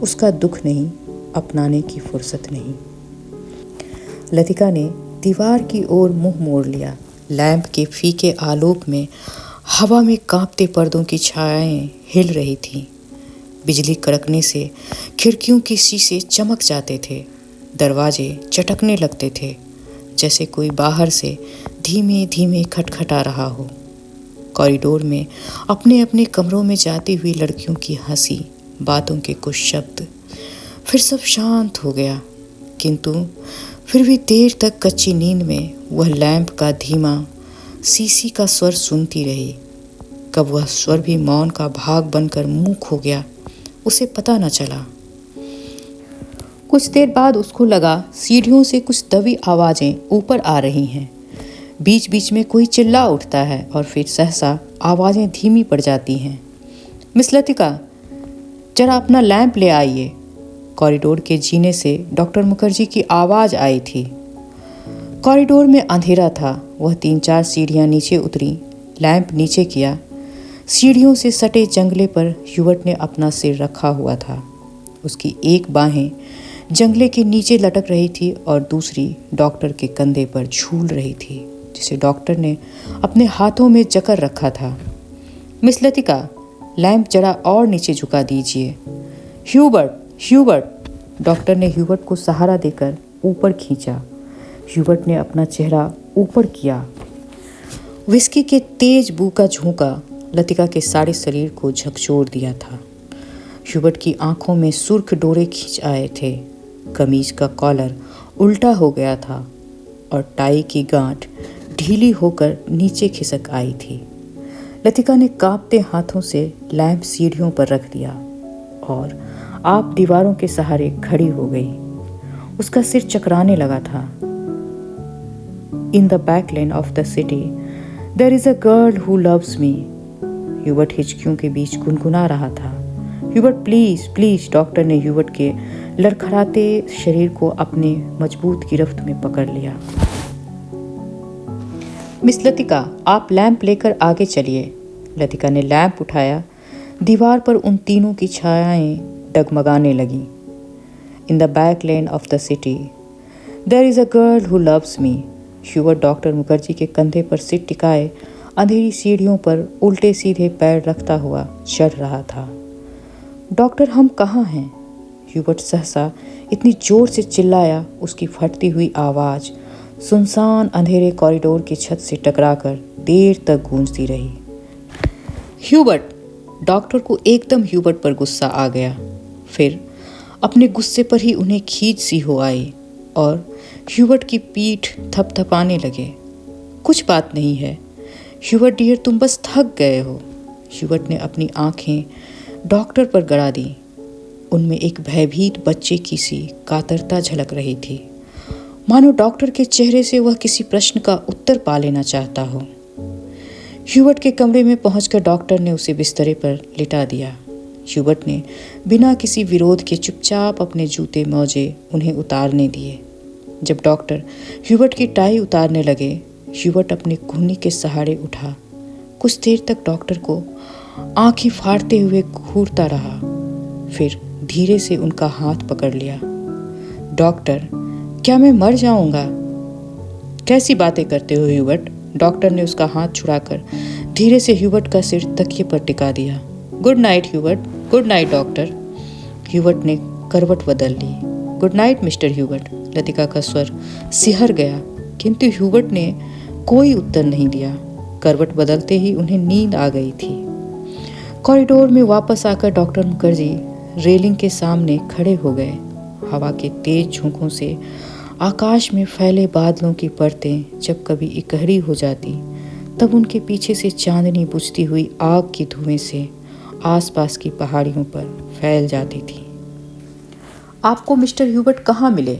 उसका दुख नहीं, अपनाने की फुर्सत नहीं। लतिका ने दीवार की ओर मुंह मोड़ लिया। लैंप के फीके आलोक में हवा में कांपते पर्दों की छायाएं हिल रही थीं। बिजली कड़कने से खिड़कियों के शीशे चमक जाते थे। दरवाजे चटकने लगते थे, जैसे कोई बाहर से धीमे धीमे खटखटा रहा हो। कॉरिडोर में अपने अपने कमरों में जाती हुई लड़कियों की हंसी, बातों के कुछ शब्द। फिर सब शांत हो गया, किंतु फिर भी देर तक कच्ची नींद में वह लैंप का धीमा सीसी का स्वर सुनती रही। कब वह स्वर भी मौन का भाग बनकर मुंह खो गया, उसे पता न चला। कुछ देर बाद उसको लगा सीढ़ियों से कुछ दबी आवाजें ऊपर आ रही हैं। बीच बीच में कोई चिल्ला उठता है और फिर सहसा आवाजें धीमी पड़ जाती हैं। मिस लतिका, जरा अपना लैंप ले आइए। कॉरिडोर के जीने से डॉक्टर मुखर्जी की आवाज आई थी। कॉरिडोर में अंधेरा था। वह 3-4 सीढ़ियां नीचे उतरी, लैंप नीचे किया। सीढ़ियों से सटे जंगले पर युवट ने अपना सिर रखा हुआ था। उसकी एक बाहें जंगले के नीचे लटक रही थी और दूसरी डॉक्टर के कंधे पर झूल रही थी, जिसे डॉक्टर ने अपने हाथों में जकड़ रखा था। मिस लतिका, लैंप जरा और नीचे झुका दीजिए। Hubert, Hubert. डॉक्टर ने ह्यूबर्ट को सहारा देकर ऊपर खींचा। ह्यूबर्ट ने अपना चेहरा ऊपर किया। विस्की के तेज बू का झोंका लतिका के सारे शरीर को झकझोर दिया था। ह्यूबर्ट की आंखों में सुर्ख डोरे खींच आए थे। कमीज का कॉलर उल्टा हो गया था और टाई की गांठ ढीली होकर नीचे खिसक आई थी। लतिका ने कांपते हाथों से लैंप सीढ़ियों पर रख दिया और आप दीवारों के सहारे खड़ी हो गई। उसका सिर चकराने लगा था। In the back lane of the city there is a girl who loves me. Hubert हिचकियों के बीच गुनगुना रहा था। Hubert please please. डॉक्टर ने ह्यूबर्ट के लड़खड़ाते शरीर को अपने मजबूत गिरफ्त में पकड़ लिया। मिस लतिका, आप लैंप लेकर आगे चलिए। लतिका ने लैंप उठाया। दीवार पर उन तीनों की छायाएं डगमगाने लगी। In the back lane of the city there is a girl who loves me. Hubert doctor Mukherjee के कंधे पर सिर टिकाए अंधेरी सीढ़ियों पर उल्टे सीधे पैर रखता हुआ चढ़ रहा था। डॉक्टर, हम कहाँ हैं? ह्यूबर्ट सहसा इतनी जोर से चिल्लाया, उसकी फटती हुई आवाज सुनसान अंधेरे कॉरिडोर की छत से टकराकर देर तक गूंजती रही। ह्यूबर्ट! डॉक्टर को एकदम ह्यूबर्ट पर गुस्सा आ गया। फिर अपने गुस्से पर ही उन्हें खींच सी हो आई और ह्यूबर्ट की पीठ थपथपाने लगे। कुछ बात नहीं है ह्यूबर्ट डियर, तुम बस थक गए हो। ह्यूबर्ट ने अपनी आंखें डॉक्टर पर गड़ा दी। उनमें एक भयभीत बच्चे की सी कातरता झलक रही थी, मानो डॉक्टर के चेहरे से वह किसी प्रश्न का उत्तर पा लेना चाहता हो। ह्यूबर्ट के कमरे में पहुंचकर डॉक्टर ने उसे बिस्तरे पर लिटा दिया। ह्यूबर्ट ने बिना किसी विरोध के चुपचाप अपने जूते मोजे उन्हें उतारने दिए। जब डॉक्टर ह्यूबर्ट की टाई उतारने लगे, ह्यूबर्ट अपने घुंडी के सहारे उठा। कुछ देर तक डॉक्टर को आंखें फाड़ते हुए घूरता रहा, फिर धीरे से उनका हाथ पकड़ लिया। डॉक्टर, क्या मैं मर जाऊंगा? कैसी बातें करते हो ह्यूबर्ट? डॉक्टर ने उसका हाथ छुड़ाकर धीरे से ह्यूबर्ट का सिर तकिए पर टिका दिया। Good night Hubert. Good night doctor. Hubert ने करवट बदल ली। Good night mister Hubert. Latika का स्वर सिहर गया, किंतु ह्यूबर्ट ने कोई उत्तर नहीं दिया। करवट बदलते ही उन्हें नींद आ गई थी। कॉरिडोर में वापस आकर डॉक्टर मुखर्जी रेलिंग के सामने खड़े हो गए। हवा के तेज झोंकों से आकाश में फैले बादलों की परतें जब कभी इकट्ठी हो जाती, तब उनके पीछे से चांदनी बुझती हुई आग की धुएं से आसपास की पहाड़ियों पर फैल जाती थी। आपको मिस्टर ह्यूबर्ट कहाँ मिले?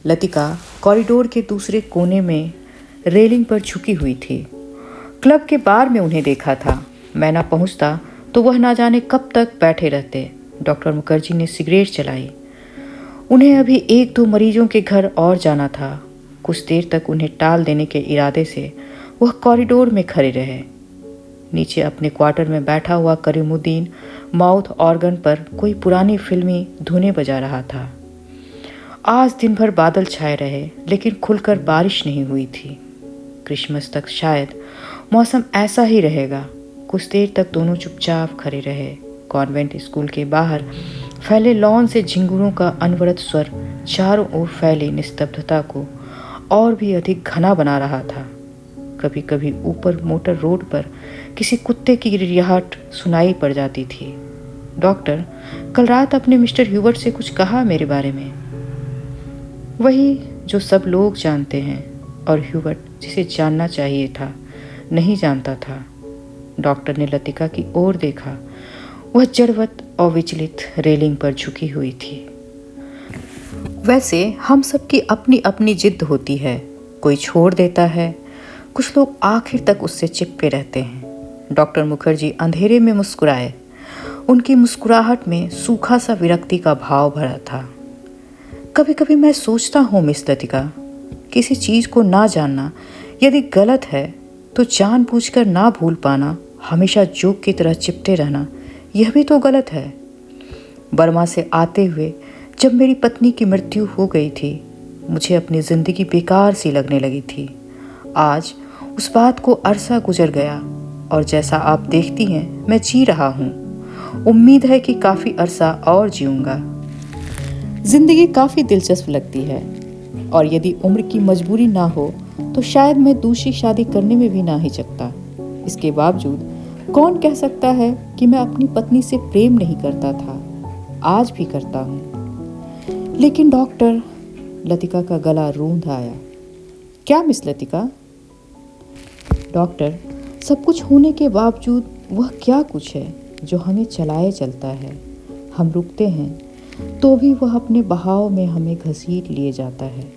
लतिका कॉरिडोर के दूसरे कोने में रेलिंग पर झुकी हुई थी। क्लब के बार में उन्हें देखा था। मैं ना पहुंचता तो वह ना जाने कब तक बैठे रहते। डॉक्टर मुखर्जी ने सिगरेट चलाई। उन्हें अभी 1-2 मरीजों के घर और जाना था। कुछ देर तक उन्हें टाल देने के इरादे से वह कॉरिडोर में खड़े रहे। नीचे अपने क्वार्टर में बैठा हुआ करीमुद्दीन माउथ ऑर्गन पर कोई पुरानी फिल्मी धुनें बजा रहा था। आज दिन भर बादल छाए रहे, लेकिन खुलकर बारिश नहीं हुई थी। क्रिसमस तक शायद मौसम ऐसा ही रहेगा। कुछ देर तक दोनों चुपचाप खड़े रहे। कॉन्वेंट स्कूल के बाहर फैले लॉन से झिंगुरों का अनवरत स्वर चारों ओर फैली निस्तब्धता को और भी अधिक घना बना रहा था। कभी कभी ऊपर मोटर रोड पर किसी कुत्ते की रिड़ाहट सुनाई पड़ जाती थी। डॉक्टर, कल रात अपने मिस्टर ह्यूबर्ट से कुछ कहा मेरे बारे में? वही जो सब लोग जानते हैं, और ह्यूबर्ट जिसे जानना चाहिए था नहीं जानता था। डॉक्टर ने लतिका की ओर देखा। वह जड़वत और विचलित रेलिंग पर झुकी हुई थी। वैसे हम सबकी अपनी अपनी जिद होती है। कोई छोड़ देता है, कुछ लोग आखिर तक उससे चिपके रहते हैं। डॉक्टर मुखर्जी अंधेरे में मुस्कुराए। उनकी मुस्कुराहट में सूखा सा विरक्ति का भाव भरा था। कभी कभी मैं सोचता हूँ मिस लतिका, किसी चीज़ को ना जानना यदि गलत है तो जानबूझकर ना भूल पाना, हमेशा जोक की तरह चिपटे रहना, यह भी तो गलत है। बर्मा से आते हुए जब मेरी पत्नी की मृत्यु हो गई थी, मुझे अपनी ज़िंदगी बेकार सी लगने लगी थी। आज उस बात को अरसा गुजर गया और जैसा आप देखती हैं मैं जी रहा हूँ। उम्मीद है कि काफ़ी अरसा और जीऊँगा। ज़िंदगी काफ़ी दिलचस्प लगती है, और यदि उम्र की मजबूरी ना हो तो शायद मैं दूसरी शादी करने में भी ना हिचकता। इसके बावजूद कौन कह सकता है कि मैं अपनी पत्नी से प्रेम नहीं करता था? आज भी करता हूँ। लेकिन डॉक्टर, लतिका का गला रूंध आया। क्या मिस लतिका? डॉक्टर, सब कुछ होने के बावजूद वह क्या कुछ है जो हमें चलाए चलता है? हम रुकते हैं तो भी वह अपने बहाव में हमें घसीट लिए जाता है।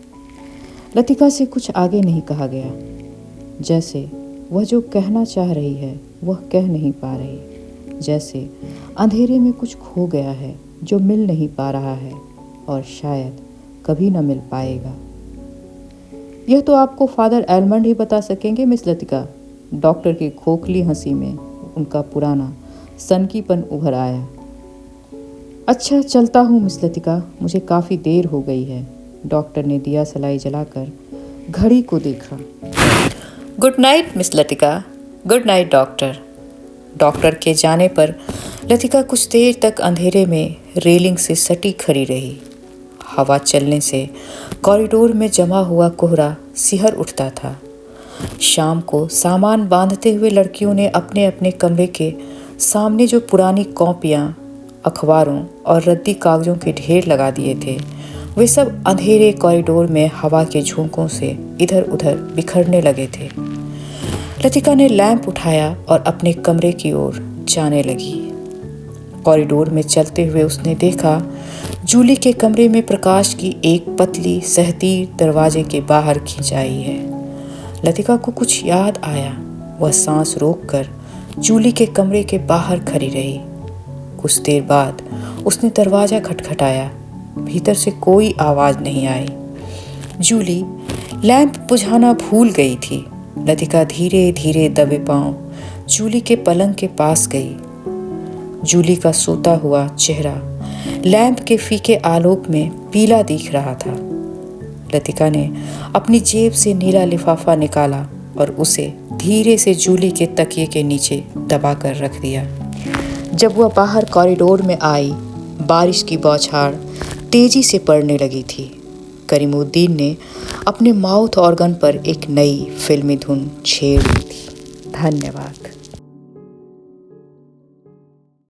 लतिका से कुछ आगे नहीं कहा गया। जैसे वह जो कहना चाह रही है वह कह नहीं पा रही। जैसे अंधेरे में कुछ खो गया है जो मिल नहीं पा रहा है और शायद कभी न मिल पाएगा। यह तो आपको फादर एलमंड ही बता सकेंगे मिस लतिका। डॉक्टर की खोखली हंसी में उनका पुराना सनकीपन उभर आया। अच्छा, चलता हूँ मिस लतिका, मुझे काफ़ी देर हो गई है। डॉक्टर ने दिया सलाई जलाकर घड़ी को देखा। Good night miss Latika. Good night doctor. Doctor के जाने पर लतिका कुछ देर तक अंधेरे में रेलिंग से सटी खड़ी रही। हवा चलने से कॉरिडोर में जमा हुआ कोहरा सिहर उठता था। शाम को सामान बांधते हुए लड़कियों ने अपने अपने कमरे के सामने जो पुरानी कॉपियाँ, अखबारों और रद्दी कागज़ों के ढेर लगा दिए थे, वे सब अंधेरे कॉरिडोर में हवा के झोंकों से इधर उधर बिखरने लगे थे। लतिका ने लैंप उठाया और अपने कमरे की ओर जाने लगी। कॉरिडोर में चलते हुए उसने देखा जूली के कमरे में प्रकाश की एक पतली सहतीर दरवाजे के बाहर खींच आई है। लतिका को कुछ याद आया। वह सांस रोककर जूली के कमरे के बाहर खड़ी रही। कुछ देर बाद उसने दरवाज़ा खटखटाया। भीतर से कोई आवाज़ नहीं आई। जूली लैंप बुझाना भूल गई थी। लतिका धीरे धीरे दबे पांव जूली के पलंग के पास गई। जूली का सोता हुआ चेहरा लैंप के फीके आलोक में पीला दिख रहा था। लतिका ने अपनी जेब से नीला लिफाफा निकाला और उसे धीरे से जूली के तकिए के नीचे दबा कर रख दिया। जब वह बाहर कॉरिडोर में आई, बारिश की बौछार तेजी से पड़ने लगी थी। करीमुद्दीन ने अपने माउथ ऑर्गन पर एक नई फिल्मी धुन छेड़ दी थी। धन्यवाद।